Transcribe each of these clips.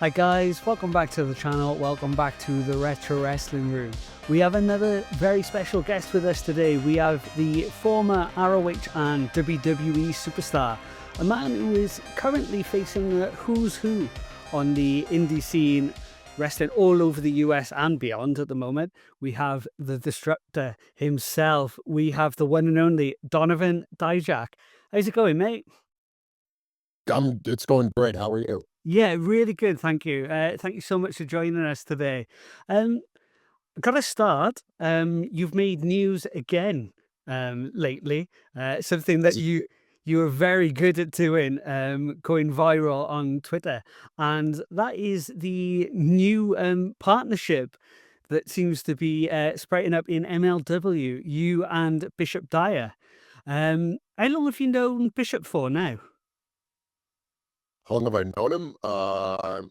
Hi guys, welcome back to the channel, welcome back to the Retro Wrestling Room. We have another very special guest with us today. We have the former ROH and WWE superstar, a man who is currently facing the who's who on the indie scene, wrestling all over the US and beyond at the moment. We have the Disruptor himself, we have the one and only Donovan Dijak. How's it going, mate? It's going great. How are you? Yeah, really good. Thank you. Thank you so much for joining us today. Um, Gotta start. You've made news again lately. Something that you are very good at doing, going viral on Twitter, and that is the new partnership that seems to be sprouting up in MLW. You and Bishop Dyer. How long have you known Bishop for now? How long have I known him? I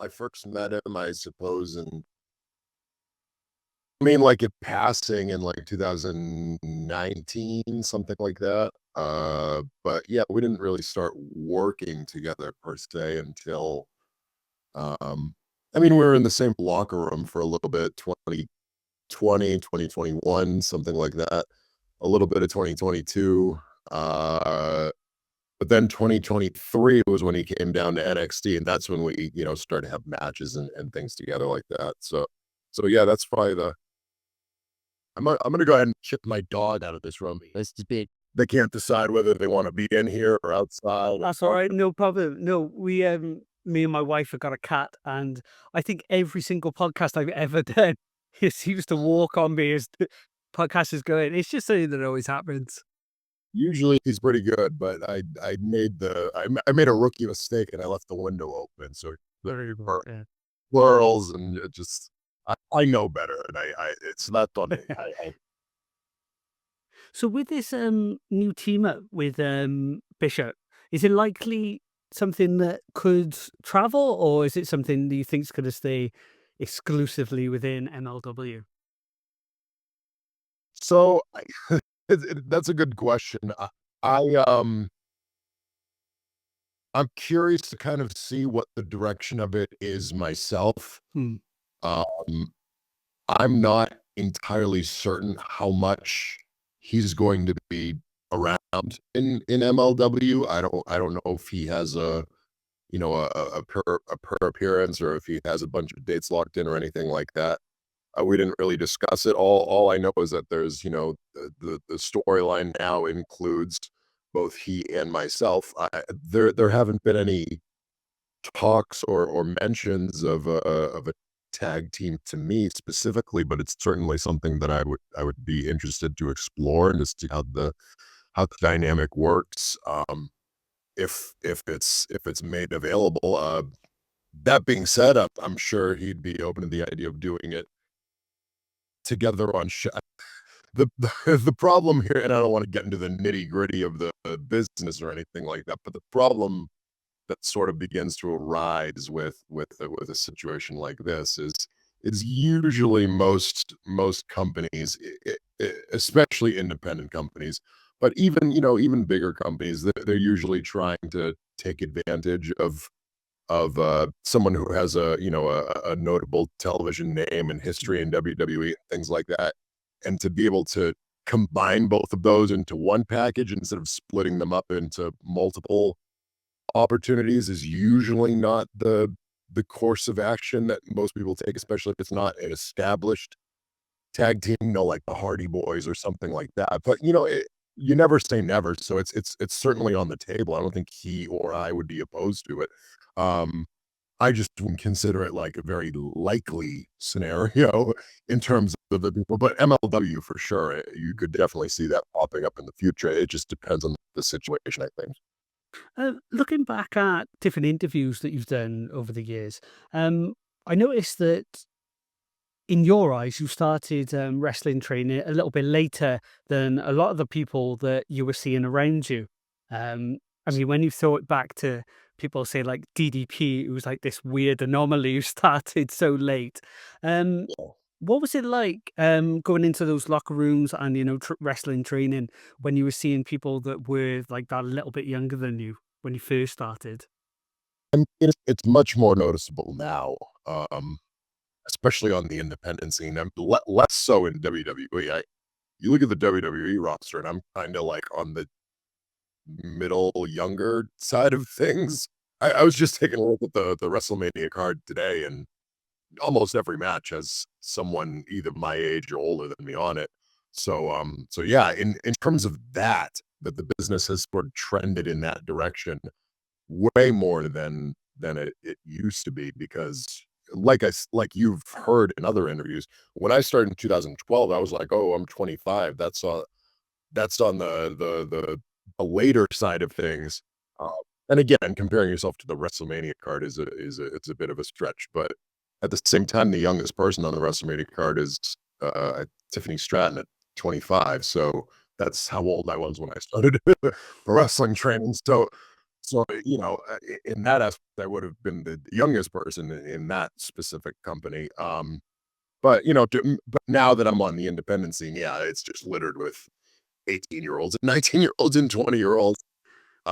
first met him, I suppose, like it passing in like 2019, something like that. But yeah, we didn't really start working together per se until, we were in the same locker room for a little bit, 2020, 2021, something like that. A little bit of 2022. But then 2023 was when he came down to NXT, and that's when we, started to have matches and things together like that. So yeah, that's probably I'm gonna go ahead and kick my dog out of this room. This is big. They can't decide whether they want to be in here or outside. That's all right, no problem. No, me and my wife have got a cat, and I think every single podcast I've ever done, he seems to walk on me as the podcast is going. It's just something that always happens. Usually he's pretty good, but I made a rookie mistake and I left the window open, so Very the good, yeah. plurals and it just I know better, and I it's not on me. So with this new team up with Bishop, is it likely something that could travel, or is it something that you think is going to stay exclusively within MLW? So that's a good question. I I'm curious to kind of see what the direction of it is myself. Hmm. Um, I'm not entirely certain how much he's going to be around in MLW. I don't know if he has a per appearance, or if he has a bunch of dates locked in or anything like that. We didn't really discuss it. All I know is that there's, the storyline now includes both he and myself. There haven't been any talks or mentions of a tag team to me specifically, but it's certainly something that I would be interested to explore and to see how the dynamic works. If it's made available. That being said, I'm sure he'd be open to the idea of doing it together on the problem here, and I don't want to get into the nitty-gritty of the business or anything like that, but the problem that sort of begins to arise with a situation like this is usually most companies, especially independent companies, but even bigger companies, they're usually trying to take advantage of someone who has a notable television name and history in WWE and things like that, and to be able to combine both of those into one package instead of splitting them up into multiple opportunities is usually not the course of action that most people take, especially if it's not an established tag team, like the Hardy Boys or something like that. But you never say never, so it's certainly on the table. I don't think he or I would be opposed to it. Um, I just wouldn't consider it like a very likely scenario in terms of the people, but MLW for sure, you could definitely see that popping up in the future. It just depends on the situation, I think. Looking back at different interviews that you've done over the years, I noticed that in your eyes, you started wrestling training a little bit later than a lot of the people that you were seeing around you. I mean, when you thought back to people say like DDP, it was like this weird anomaly who started so late. Um, what was it like going into those locker rooms and wrestling training when you were seeing people that were like that a little bit younger than you when you first started? I mean, it's much more noticeable now, um, especially on the independent scene. Less so in WWE. You look at the WWE roster, and I'm kind of like on the middle, younger side of things. I was just taking a look at the WrestleMania card today, and almost every match has someone either my age or older than me on it. So yeah, in terms of that, that the business has sort of trended in that direction way more than it used to be because like you've heard in other interviews, when I started in 2012, I was like, "Oh, I'm 25." That's on the later side of things. Uh, and again, comparing yourself to the WrestleMania card is it's a bit of a stretch, but at the same time, the youngest person on the WrestleMania card is Tiffany Stratton at 25. So that's how old I was when I started wrestling training. So in that aspect, I would have been the youngest person in that specific company. But but now that I'm on the independent scene, yeah, it's just littered with 18-year-olds and 19-year-olds and 20-year-olds.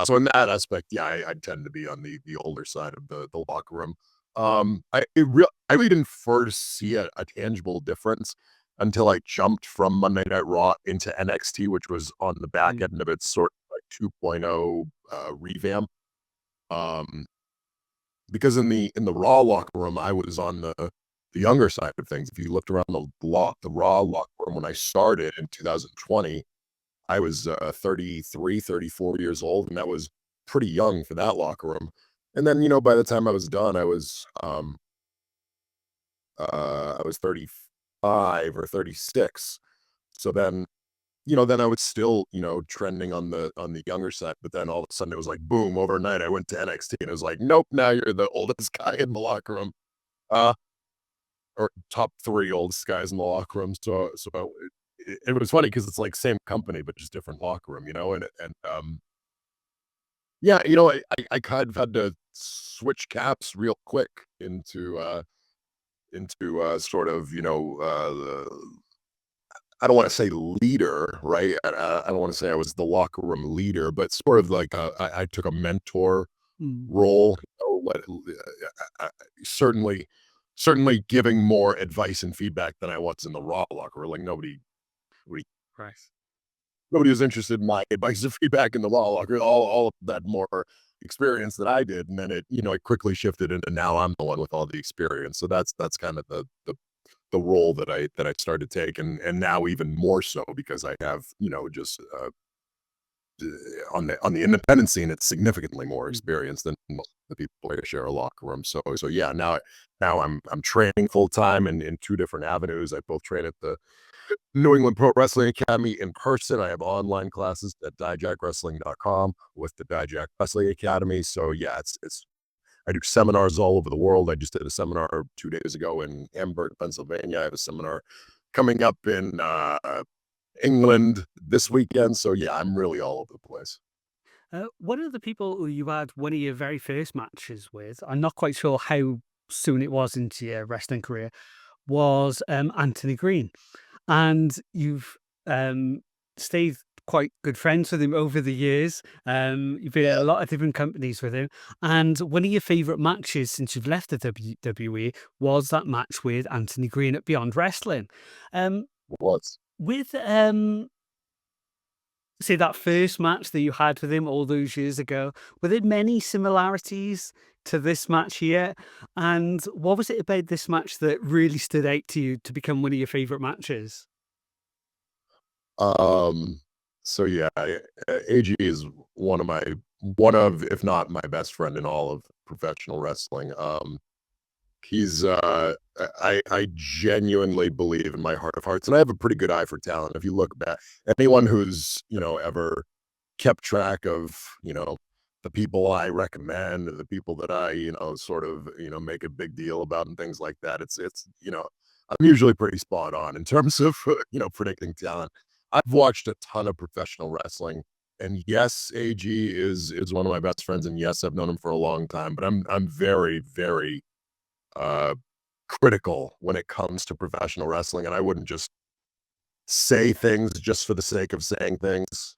So in that aspect, yeah, I tend to be on the older side of the locker room. I really didn't first see a tangible difference until I jumped from Monday Night Raw into NXT, which was on the back Mm, end of its sort of like 2.0 revamp. Um, because in the Raw locker room, I was on the younger side of things. If you looked around the Raw locker room when I started in 2020, I was 33, 34 years old, and that was pretty young for that locker room. And then, by the time I was done, I was 35 or 36. So then I was still, trending on the younger side, but then all of a sudden it was like boom, overnight I went to NXT and it was like, nope, now you're the oldest guy in the locker room. Uh or top 3 oldest guys in the locker room. So it was funny because it's like same company, but just different locker room, and yeah, I kind of had to switch caps real quick into sort of, I don't want to say leader, right? I don't want to say I was the locker room leader, but sort of like I took a mentor mm, role, certainly, certainly giving more advice and feedback than I was in the Raw locker room. Like nobody, right. nobody was interested in my advice and feedback in the Raw locker. All of that more experience that I did, and then it quickly shifted into now I'm the one with all the experience. So that's kind of the role that I started to take, and now even more so because I have just on the independent scene, it's significantly more Mm. experience than most of the people I share a locker room. So yeah, now I'm training full time in two different avenues. I both train at the New England Pro Wrestling Academy in person. I have online classes at dijakwrestling.com with the Dijak Wrestling Academy. So yeah, it's I do seminars all over the world. I just did a seminar 2 days ago in Hamburg, Pennsylvania. I have a seminar coming up in England this weekend. So yeah, I'm really all over the place. One of the people who you had one of your very first matches with, I'm not quite sure how soon it was into your wrestling career, was Anthony Green. And you've stayed quite good friends with him over the years. You've been at a lot of different companies with him. And one of your favorite matches since you've left the WWE was that match with Anthony Green at Beyond Wrestling. Um, Was with say that first match that you had with him all those years ago, were there many similarities to this match here? And what was it about this match that really stood out to you to become one of your favorite matches? um so yeah, AG is one of if not my best friend in all of professional wrestling. He's I genuinely believe in my heart of hearts, and I have a pretty good eye for talent. If you look back, anyone who's ever kept track of the people I recommend, the people that I sort of make a big deal about and things like that. It's I'm usually pretty spot on in terms of predicting talent. I've watched a ton of professional wrestling, and yes, AG is one of my best friends, and yes, I've known him for a long time. But I'm very very uh, critical when it comes to professional wrestling, and I wouldn't just say things just for the sake of saying things.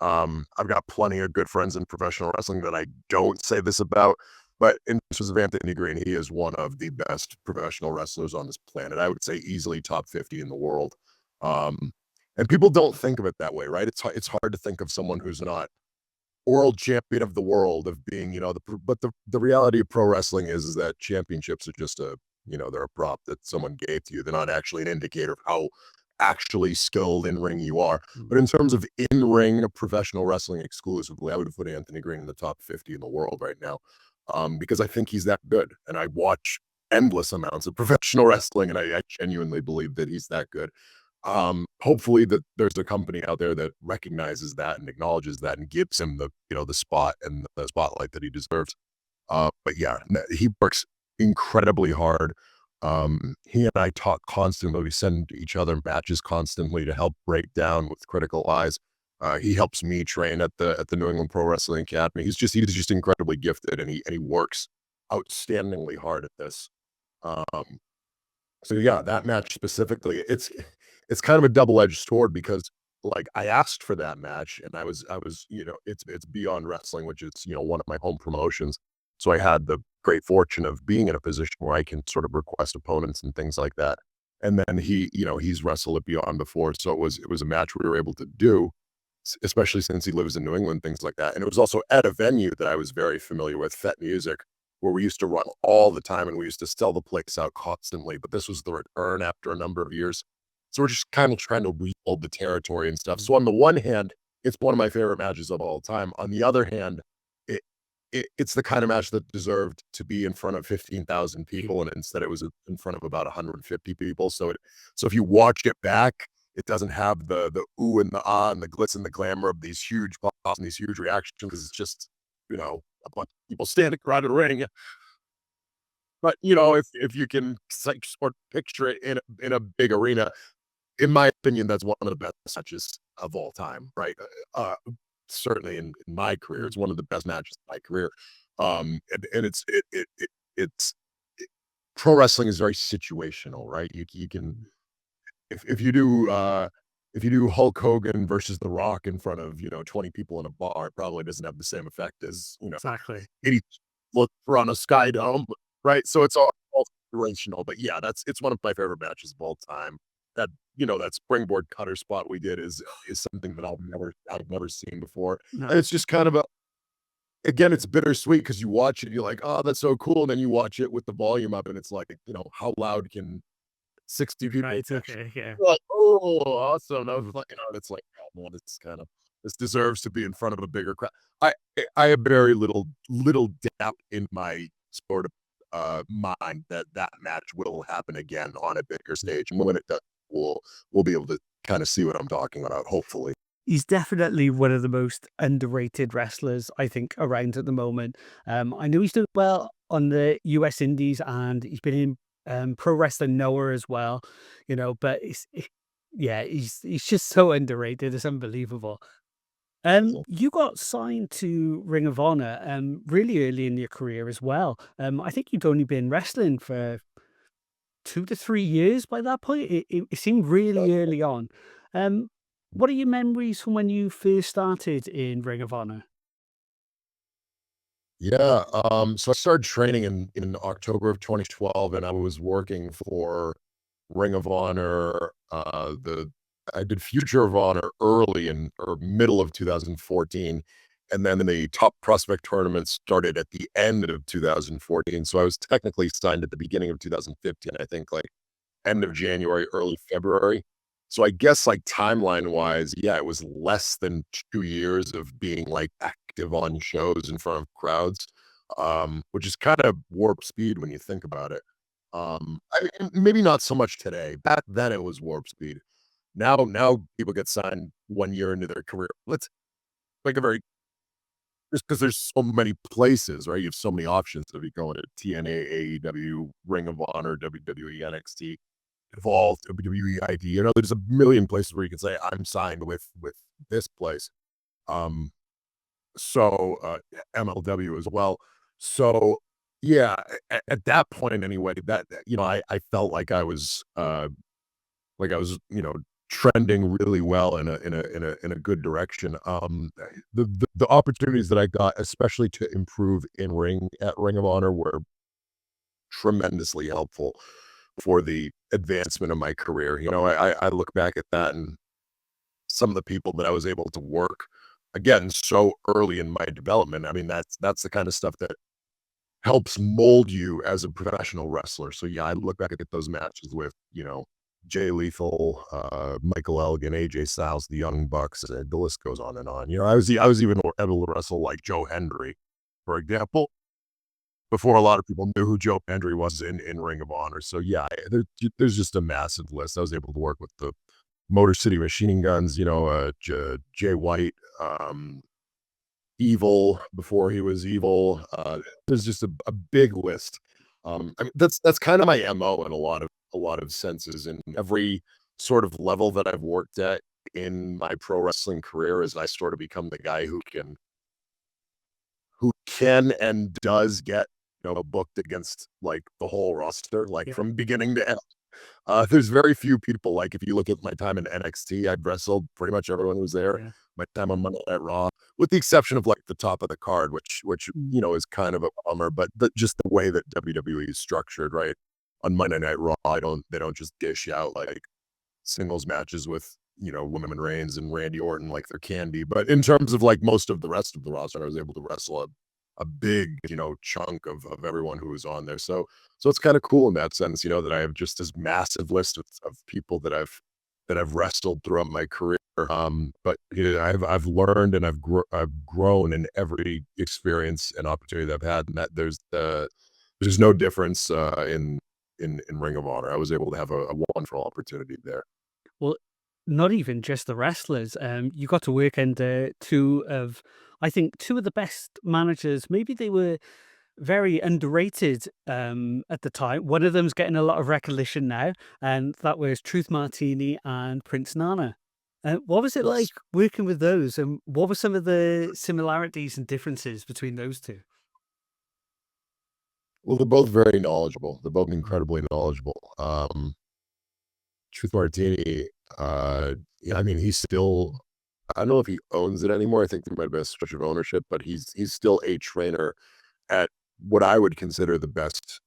I've got plenty of good friends in professional wrestling that I don't say this about. But in terms of Anthony Green, he is one of the best professional wrestlers on this planet. I would say easily top 50 in the world. Um, and people don't think of it that way, right? It's hard to think of someone who's not world champion of the world of being, but the reality of pro wrestling is that championships are just they're a prop that someone gave to you. They're not actually an indicator of how actually skilled in ring you are. Mm. But in terms of in ring professional wrestling exclusively, I would put Anthony Green in the top 50 in the world right now, because I think he's that good. And I watch endless amounts of professional wrestling, and I genuinely believe that he's that good. Hopefully that there's a company out there that recognizes that and acknowledges that and gives him the spot and the spotlight that he deserves. But yeah, he works incredibly hard. He and I talk constantly. We send each other matches constantly to help break down with critical eyes. He helps me train at the New England Pro Wrestling Academy. He's just incredibly gifted, and he works outstandingly hard at this. Um, so yeah, that match specifically, it's kind of a double-edged sword because like I asked for that match and I was, it's Beyond Wrestling, which is, one of my home promotions. So I had the great fortune of being in a position where I can sort of request opponents and things like that. And then he's wrestled at Beyond before. So it was a match we were able to do, especially since he lives in New England, things like that. And it was also at a venue that I was very familiar with, Fet Music, where we used to run all the time and we used to sell the place out constantly. But this was the return after a number of years. So we're just kind of trying to rebuild the territory and stuff. So on the one hand, it's one of my favorite matches of all time. On the other hand, it, it's the kind of match that deserved to be in front of 15,000 people, and instead it was in front of about 150 people. So if you watch it back, it doesn't have the ooh and the ah and the glitz and the glamour of these huge pops and these huge reactions because it's just a bunch of people standing around the ring. But if you can like sort of picture it in a big arena, in my opinion, that's one of the best matches of all time, right? Certainly in my career, it's one of the best matches in my career. And it's pro wrestling is very situational, right? You can if you do Hulk Hogan versus The Rock in front of 20 people in a bar, it probably doesn't have the same effect as Exactly. 80 look on a sky dome, right? So it's all situational. But yeah, it's one of my favorite matches of all time. That springboard cutter spot we did is something that I've never seen before. No. And it's just kind of again, it's bittersweet because you watch it, you're like, oh, that's so cool. And then you watch it with the volume up, and it's like, how loud can 60 people Right. actually Okay. Yeah. like, oh, awesome. I was like, it's like, oh, man, this deserves to be in front of a bigger crowd. I have very little doubt in my sort of mind that that match will happen again on a bigger stage. And when it does, we'll be able to kind of see what I'm talking about, hopefully. He's definitely one of the most underrated wrestlers, I think, around at the moment. I know he's doing well on the US Indies and he's been in Pro Wrestling Noah as well, but yeah, he's just so underrated. It's unbelievable. So, You got signed to Ring of Honor really early in your career as well. I think you'd only been wrestling for 2 to 3 years by that point. It seemed uh, really early on. Um, what are your memories from when you first started in Ring of Honor? yeah. So I started training in October of 2012, and I was working for Ring of Honor. The I did Future of Honor early in or middle of 2014, and then the Top Prospect tournament started at the end of 2014. So I was technically signed at the beginning of 2015. I think like end of January, early February. So I guess like timeline wise, yeah, it was less than 2 years of being like active on shows in front of crowds, which is kind of warp speed when you think about it. I mean, maybe not so much today. Back then, it was warp speed. Now people get signed 1 year into their career. Let's like a very just because there's so many places, right? You have so many options. If you go into TNA, AEW, Ring of Honor, WWE, NXT, Evolve, WWE ID. There's a million places where you can say I'm signed with this place. Um, so MLW as well. So yeah, at that point anyway, I felt like I was trending really well in a good direction. The opportunities that I got, especially to improve in ring at Ring of Honor, were tremendously helpful for the advancement of my career. You know, I look back at that and some of the people that I was able to work again so early in my development. I mean, that's the kind of stuff that helps mold you as a professional wrestler. So yeah, I look back at those matches with, Jay Lethal, Michael Elgin, AJ Styles, the Young Bucks, the list goes on and on. You know, I was even able to wrestle like Joe Hendry, for example, before a lot of people knew who Joe Hendry was in Ring of Honor. So yeah, there's just a massive list. I was able to work with the Motor City Machine Guns, Jay White, Evil before he was evil. There's just a big list. I mean, that's kind of my MO in a lot of senses. In every sort of level that I've worked at in my pro wrestling career, is I sort of become the guy who can and does get booked against like the whole roster, like Yeah. from beginning to end. There's very few people, like, if you look at my time in NXT, I've wrestled pretty much everyone who was there. Yeah. My time on Monday Night Raw, with the exception of, like, the top of the card, which, Mm. is kind of a bummer, but just the way that WWE is structured, right? On Monday Night Raw, they don't just dish out, like, singles matches with, Roman Reigns and Randy Orton like there can be. But in terms of, like, most of the rest of the roster, I was able to wrestle a big, chunk of everyone who was on there. So it's kind of cool in that sense, that I have just this massive list of people that I've wrestled throughout my career. But I've learned and I've grown in every experience and opportunity that I've had, and that there's no difference in Ring of Honor. I was able to have a wonderful opportunity there. Well, not even just the wrestlers. You got to work under I think, two of the best managers. Maybe they were very underrated at the time. One of them's getting a lot of recognition now, and that was Truth Martini and Prince Nana. What was it like Yes. working with those, and what were some of the similarities and differences between those two? Well, they're both very knowledgeable. They're both Mm. incredibly knowledgeable. Truth Martini, yeah, I mean, he's still, I don't know if he owns it anymore. I think there might have been a switch of ownership, but he's still a trainer at what I would consider the best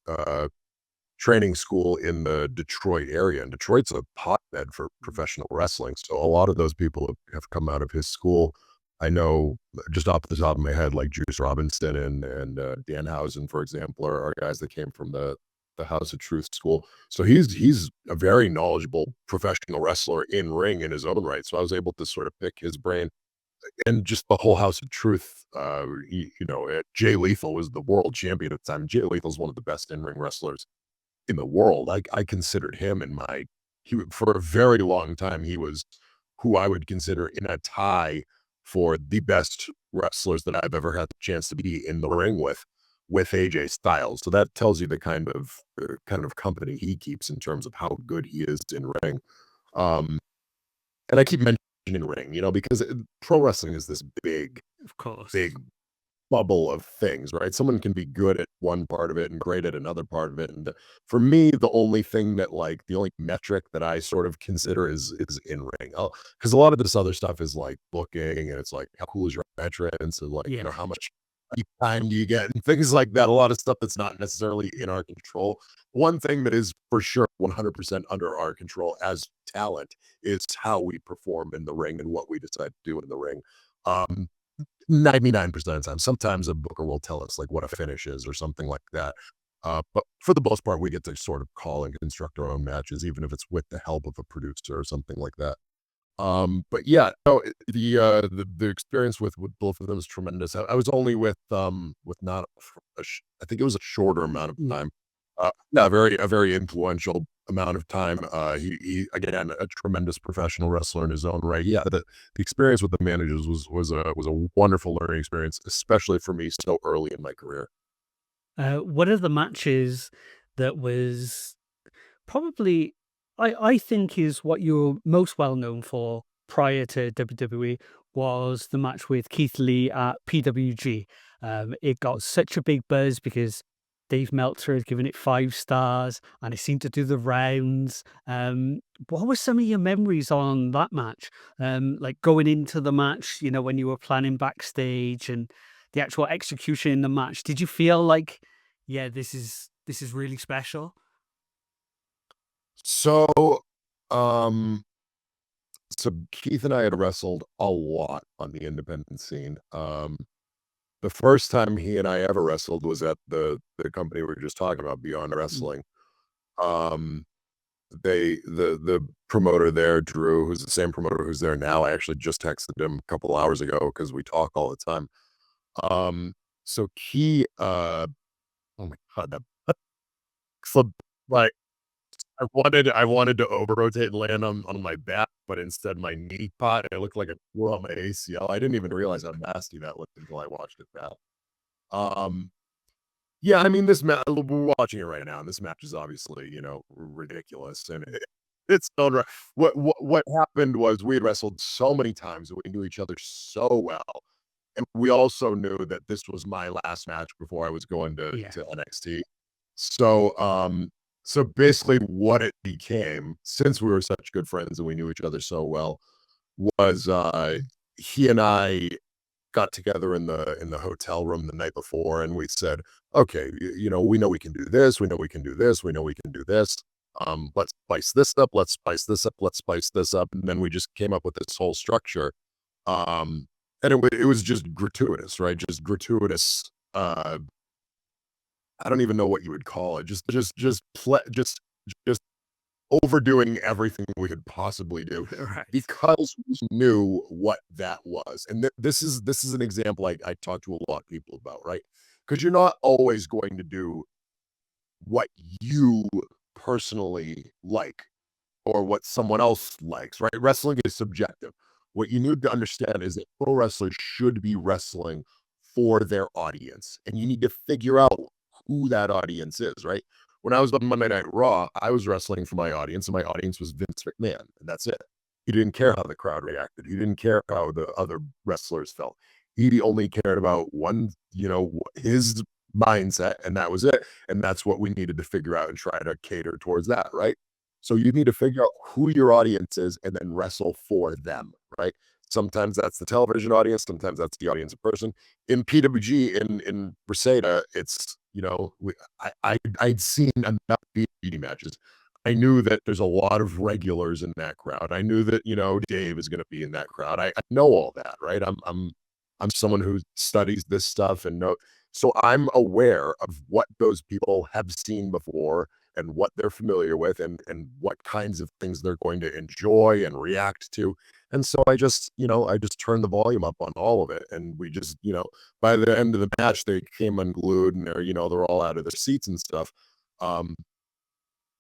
training school in the Detroit area. And Detroit's a hotbed for professional wrestling. So a lot of those people have come out of his school. I know just off the top of my head, like Juice Robinson and Danhausen, for example, are guys that came from the House of Truth school. So he's a very knowledgeable professional wrestler in ring in his own right. So I was able to sort of pick his brain, and just the whole House of Truth. Jay Lethal was the world champion at the time. Jay Lethal is one of the best in ring wrestlers in the world. I considered him in my for a very long time, he was who I would consider in a tie for the best wrestlers that I've ever had the chance to be in the ring with AJ Styles. So that tells you the kind of company he keeps in terms of how good he is in ring. Um, and I keep mentioning ring, because pro wrestling is this big, Of course. big bubble of things, right? Someone can be good at one part of it and great at another part of it. And for me, the only thing that like the only metric that I sort of consider is in ring. Because a lot of this other stuff is like booking, and it's like how cool is your entrance, and like Yeah. how much time do you get, and things like that. A lot of stuff that's not necessarily in our control. One thing that is for sure 100% under our control as talent is how we perform in the ring and what we decide to do in the ring. Um, 99% of the time. Sometimes a booker will tell us like what a finish is or something like that. But for the most part, we get to sort of call and construct our own matches, even if it's with the help of a producer or something like that. But yeah, no, the experience with both of them is tremendous. I was only with not I think it was a shorter amount of Yeah. time. Yeah, a very influential amount of time. He again a tremendous professional wrestler in his own right. Yeah, the experience with the managers was a wonderful learning experience, especially for me so early in my career. One of the matches that was probably, I think, is what you're most well known for prior to WWE was the match with Keith Lee at PWG. It got such a big buzz because Dave Meltzer had given it 5 stars, and it seemed to do the rounds. What were some of your memories on that match? Like, going into the match, when you were planning backstage and the actual execution in the match, did you feel like, "Yeah, this is really special?" So, um, so Keith and I had wrestled a lot on the independent scene. The first time he and I ever wrestled was at the company we were just talking about, Beyond Mm, Wrestling. Um, the promoter there, Drew, who's the same promoter who's there now. I actually just texted him a couple hours ago because we talk all the time. So oh my god, that so like I wanted to over rotate and land on my back, but instead my knee caught and it looked like it tore out my ACL. I didn't even realize how nasty that looked until I watched it back. Um, yeah, I mean, this match, we're watching it right now, and this match is obviously, ridiculous, and it's done right. What happened was we had wrestled so many times, and we knew each other so well, and we also knew that this was my last match before I was going yeah. to NXT. So, so basically what it became, since we were such good friends and we knew each other so well, was, he and I got together in the hotel room the night before and we said, okay, we know we can do this. We know we can do this. We know we can do this. Let's spice this up. Let's spice this up. Let's spice this up. And then we just came up with this whole structure. Um, and it was just gratuitous, right? Just gratuitous. I don't even know what you would call it. Just overdoing everything we could possibly do Right. because we knew what that was. And this is an example I talk to a lot of people about, right? Because you're not always going to do what you personally like or what someone else likes, right? Wrestling is subjective. What you need to understand is that pro wrestlers should be wrestling for their audience, and you need to figure out who that audience is, right? When I was on Monday Night Raw, I was wrestling for my audience, and my audience was Vince McMahon, and that's it. He didn't care how the crowd reacted. He didn't care how the other wrestlers felt. He only cared about one, his mindset, and that was it. And that's what we needed to figure out and try to cater towards that, right? So you need to figure out who your audience is and then wrestle for them, right? Sometimes that's the television audience, sometimes that's the audience in person. In PWG in Reseda, it's I'd seen enough PWG matches. I knew that there's a lot of regulars in that crowd. I knew that Dave is going to be in that crowd. I know all that, right? I'm someone who studies this stuff and know. So I'm aware of what those people have seen before and what they're familiar with and what kinds of things they're going to enjoy and react to. And so I just turned the volume up on all of it. And we just, by the end of the match, they came unglued and they're all out of their seats and stuff. Um,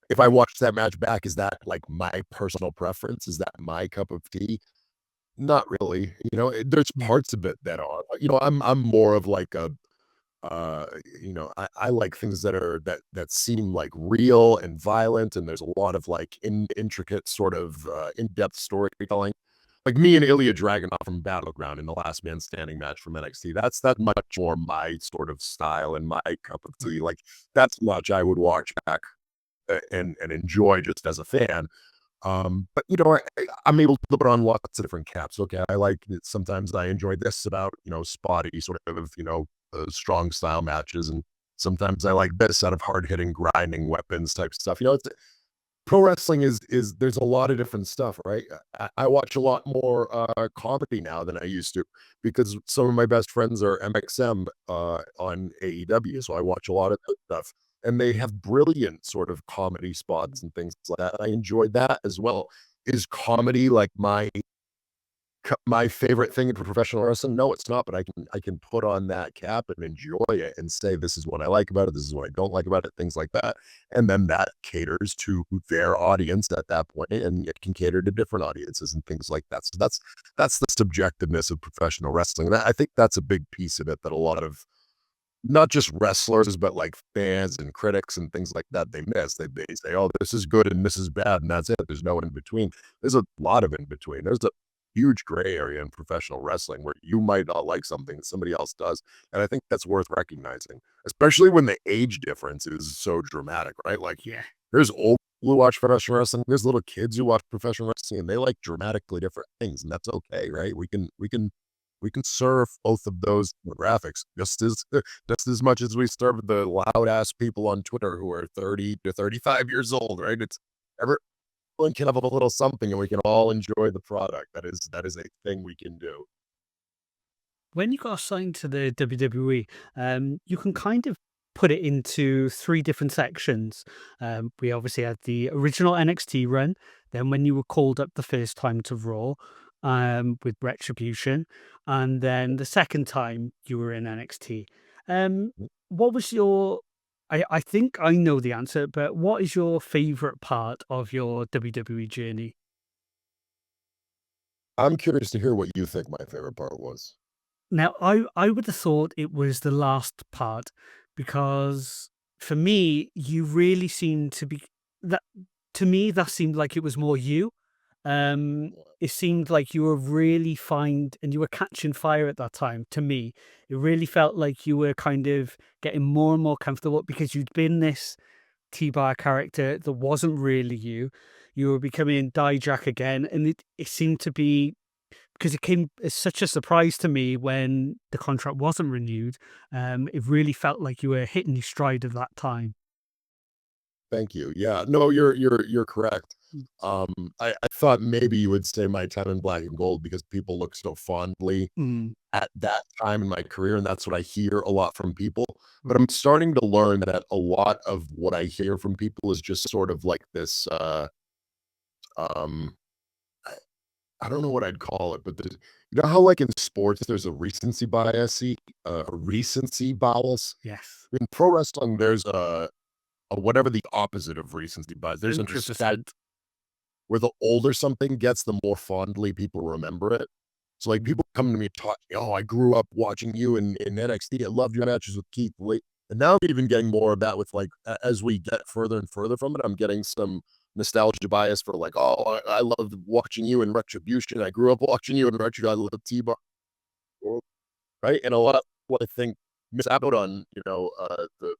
if I watch that match back, is that like my personal preference? Is that my cup of tea? Not really. There's Mm, parts of it that are, I'm more of like a I like things that seem like real and violent, and there's a lot of like intricate sort of in-depth storytelling. Like me and Ilya Dragunov from Battleground in the Last Man Standing match from NXT. That's much more my sort of style and my cup of right. tea. Like that's much I would watch back and enjoy just as a fan. But I'm able to put on lots of different caps. Okay, I like that sometimes I enjoy this about, spotty sort of, strong style matches. And sometimes I like this out of hard hitting, grinding weapons type stuff. It's pro wrestling is there's a lot of different stuff, right? I watch a lot more comedy now than I used to because some of my best friends are MXM on AEW, so I watch a lot of that stuff, and they have brilliant sort of comedy spots and things like that. I enjoyed that as well. Is comedy like my favorite thing in professional wrestling? No, it's not, but I can put on that cap and enjoy it and say, "This is what I like about it. This is what I don't like about it," things like that. And then that caters to their audience at that point, and it can cater to different audiences and things like that. So that's the subjectiveness of professional wrestling. And I think that's a big piece of it that a lot of not just wrestlers, but like fans and critics and things like that, they miss. They say, "Oh, this is good and this is bad," and that's it. There's no in between. There's a lot of in between. huge gray area in professional wrestling where you might not like something that somebody else does. And I think that's worth recognizing, especially when the age difference is so dramatic, right? Like Yeah. there's old people who watch professional wrestling, there's little kids who watch professional wrestling, and they like dramatically different things, and that's okay, right? We can serve both of those demographics just as much as we serve the loud ass people on Twitter who are 30 to 35 years old, right? It's everyone can have a little something and we can all enjoy the product. That is a thing we can do. When you got assigned to the WWE, you can kind of put it into three different sections. We obviously had the original NXT run, then when you were called up the first time to Raw with Retribution, and then the second time you were in NXT. What was your I think I know the answer, but what is your favorite part of your WWE journey? I'm curious to hear what you think my favorite part was. Now, I would have thought it was the last part because for me, you really seemed to be that to me, that seemed like it was more you. It seemed like you were really and you were catching fire at that time to me. It really felt like you were kind of getting more and more comfortable because you'd been this T-bar character that wasn't really you. You were becoming Dijak again, and it seemed to be because it came as such a surprise to me when the contract wasn't renewed. It really felt like you were hitting your stride at that time. Thank you. Yeah, no, you're correct. Mm. I thought maybe you would say my time in black and gold because people look so fondly Mm, at that time in my career, and that's what I hear a lot from people. But mm. I'm starting to learn that a lot of what I hear from people is just sort of like this, um, I I don't know what I'd call it, but you know how like in sports there's a recency bias? Yes, In pro wrestling, there's a whatever the opposite of recency bias. There's a stat 100%. where the older something gets, the more fondly people remember it. So, like, Mm, people come to me talking, "Oh, I grew up watching you in NXT. I loved your matches with Keith Lee." And now I'm even getting more of that with, like, as we get further and further from it, I'm getting some nostalgia bias for, like, "Oh, I loved watching you in Retribution. I grew up watching you in Retribution. I love T-Bar," right? And a lot of what I think miss out on, the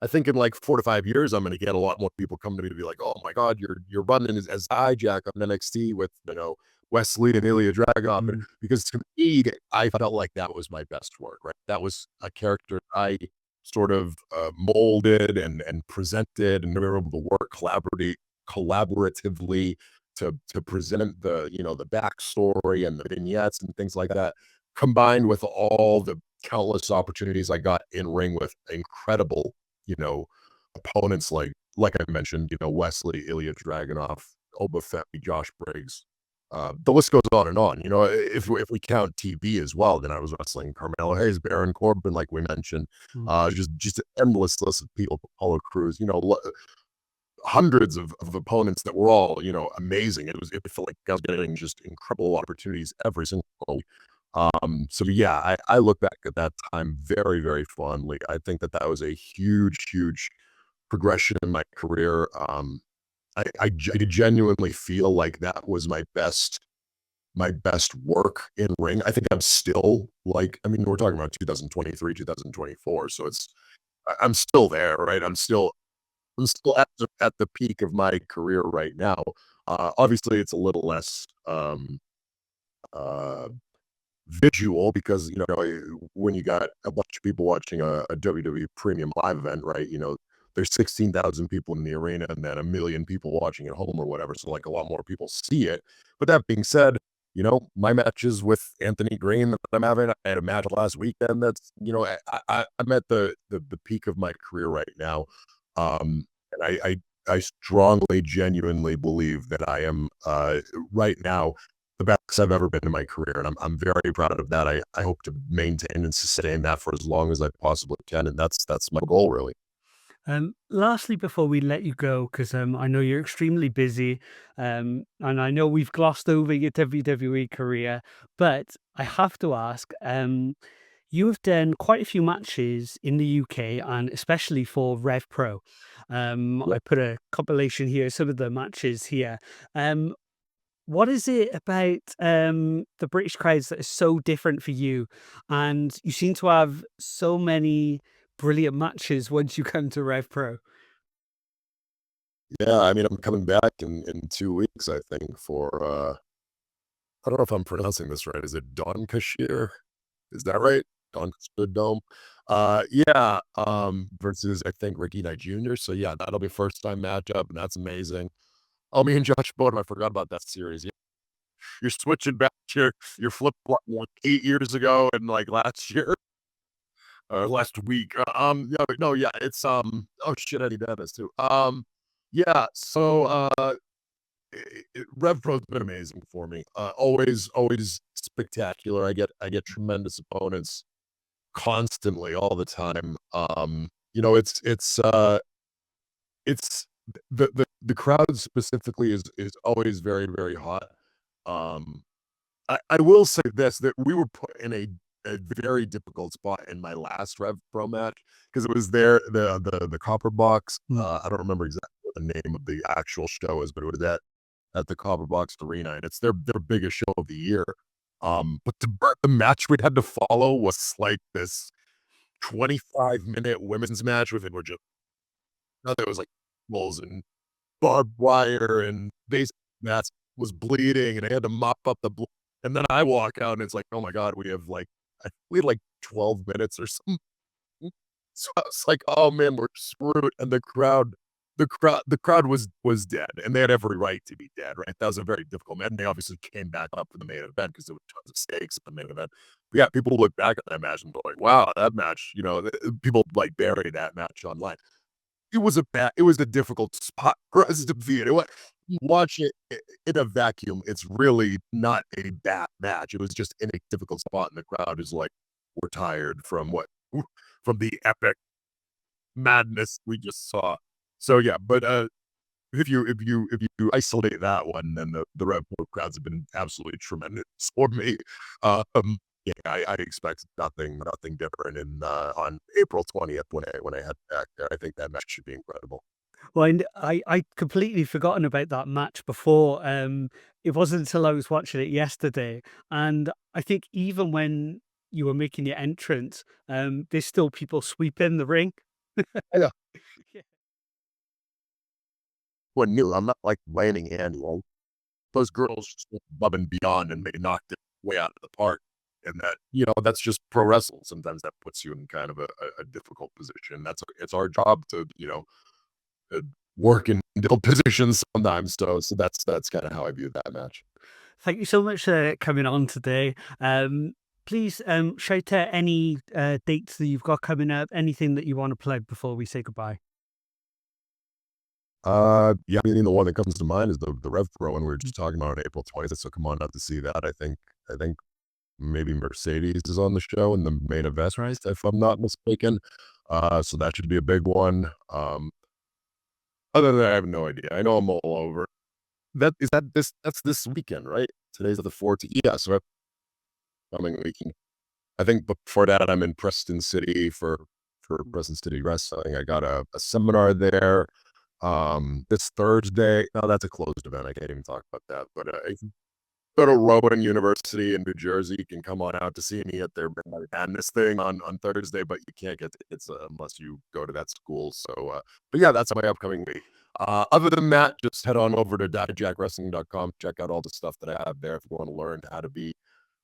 I think in like 4 to 5 years, I'm gonna get a lot more people coming to me to be like, "Oh my god, you're running as Dijak on NXT with, Wesley and Ilya Dragunov," mm. because to me, I felt like that was my best work, right? That was a character I sort of, molded and presented, and we were able to work collaboratively to present the backstory and the vignettes and things like that, combined with all the countless opportunities I got in ring with incredible you know, opponents like I mentioned, Wesley, Ilya Dragunov, Oba Femi, Josh Briggs. The list goes on and on. If we count TV as well, then I was wrestling Carmelo Hayes, Baron Corbin, like we mentioned. Mm. Just an endless list of people, Apollo Crews, hundreds of opponents that were all, amazing. It felt like I was getting just incredible opportunities every single week. So yeah, I look back at that time very, very fondly. I think that that was a huge, huge progression in my career. I genuinely feel like that was my best work in ring. I think I'm still like, I mean, we're talking about 2023, 2024, so I'm still there, right? I'm still at the peak of my career right now. Obviously, it's a little less uh, visual because when you got a bunch of people watching a WWE premium live event, right? There's 16,000 people in the arena and then a million people watching at home or whatever. So like a lot more people see it. But that being said, my matches with Anthony Green that I'm having, I had a match last weekend. That's I'm at the peak of my career right now, and I strongly, genuinely believe that I am right now the best I've ever been in my career, and I'm very proud of that. I hope to maintain and sustain that for as long as I possibly can, and that's my goal, really. Lastly, before we let you go, because I know you're extremely busy, and I know we've glossed over your WWE career, but I have to ask, you have done quite a few matches in the UK and especially for RevPro. Yeah. I put a compilation here, some of the matches here. Um, What is it about the British crowds that is so different for you? And you seem to have so many brilliant matches once you come to RevPro. Yeah, I mean, I'm coming back in 2 weeks, I think, for, I don't know if I'm pronouncing this right. Is it Doncaster? Is that right? Doncaster Dome? Yeah, versus, I think, Ricky Knight Jr., so, yeah, that'll be first time matchup, and that's amazing. Oh, me and Josh Bodom, I forgot about that series. Yeah, you're switching back your flip-flopping, like, 8 years ago and, like, last year or last week. Yeah, no, yeah, it's, oh, shit, Eddie Dennis, too. Yeah, so, RevPro's been amazing for me. Always spectacular. I get tremendous opponents constantly, all the time. It's the crowd specifically is always very, very hot. Um, I will say this, that we were put in a very difficult spot in my last Rev Pro match because it was there, the Copper Box. Mm. I don't remember exactly what the name of the actual show is, but it was at the Copper Box Arena, and it's their biggest show of the year. But the match we had to follow was like this 25-minute women's match with it were just there was like bulls and barbed wire and base mats was bleeding, and I had to mop up the blood. And then I walk out and it's like, "Oh my god, we had like 12 minutes or something." So I was like, "Oh man, we're screwed." And the crowd was dead, and they had every right to be dead, right? That was a very difficult match. And they obviously came back up for the main event because there were tons of stakes in the main event. But yeah, people look back at that match and go like, "Wow, that match," people like bury that match online. It was a difficult spot for us to be in. You watch it in a vacuum, it's really not a bad match. It was just in a difficult spot, and the crowd is like, "We're tired from from the epic madness we just saw." So, yeah, but, if you isolate that one, then the Red Bull crowds have been absolutely tremendous for me. Yeah, I expect nothing different on April 20th when I head back there. I think that match should be incredible. Well, and I completely forgotten about that match before. It wasn't until I was watching it yesterday, and I think even when you were making your entrance, there's still people sweeping the ring. Yeah. Yeah. When new, I'm not, like, landing annual. Those girls just went above and beyond, and they knocked it way out of the park, and that's just pro wrestling. Sometimes that puts you in kind of a difficult position. It's our job to, uh, work in difficult positions sometimes, so that's kinda how I view that match. Thank you so much for coming on today. Please shout out any dates that you've got coming up, anything that you want to plug before we say goodbye. Yeah, I mean, the one that comes to mind is the RevPro one we were just talking about on April 20th, so come on out to see that. I think maybe Mercedes is on the show in the main event, right? If I'm not mistaken. So that should be a big one. Other than that, I have no idea. I know I'm all over. That's this weekend, right? Today's the 14th. Yeah, so coming weekend. I think before that, I'm in Preston City for Preston City Wrestling. I got a seminar there. This Thursday. No, that's a closed event. I can't even talk about that. But if you go to Rowan University in New Jersey, you can come on out to see me at their madness thing on Thursday, but you can't get tickets unless you go to that school. So, but yeah, that's my upcoming week. Other than that, just head on over to DataJackWrestling.com. Check out all the stuff that I have there if you want to learn how to be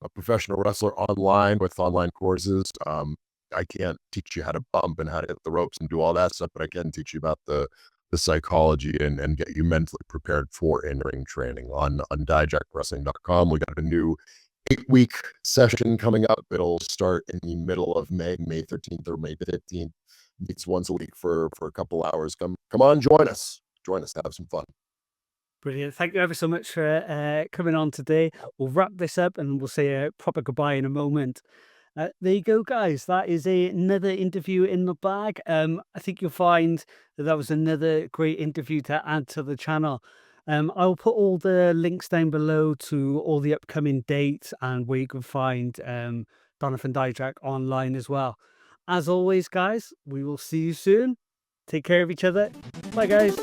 a professional wrestler online with online courses. I can't teach you how to bump and how to hit the ropes and do all that stuff, but I can teach you about the psychology and get you mentally prepared for in-ring training on DijacWrestling.com. We got a new 8-week session coming up. It'll start in the middle of May 13th or May 15th. Meets once a week for a couple hours. Come on, join us. Join us. Have some fun. Brilliant. Thank you ever so much for coming on today. We'll wrap this up and we'll say a proper goodbye in a moment. There you go, guys. That is another interview in the bag. I think you'll find that that was another great interview to add to the channel. I'll put all the links down below to all the upcoming dates and where you can find Donovan Dijak online as well. As always, guys, we will see you soon. Take care of each other. Bye, guys.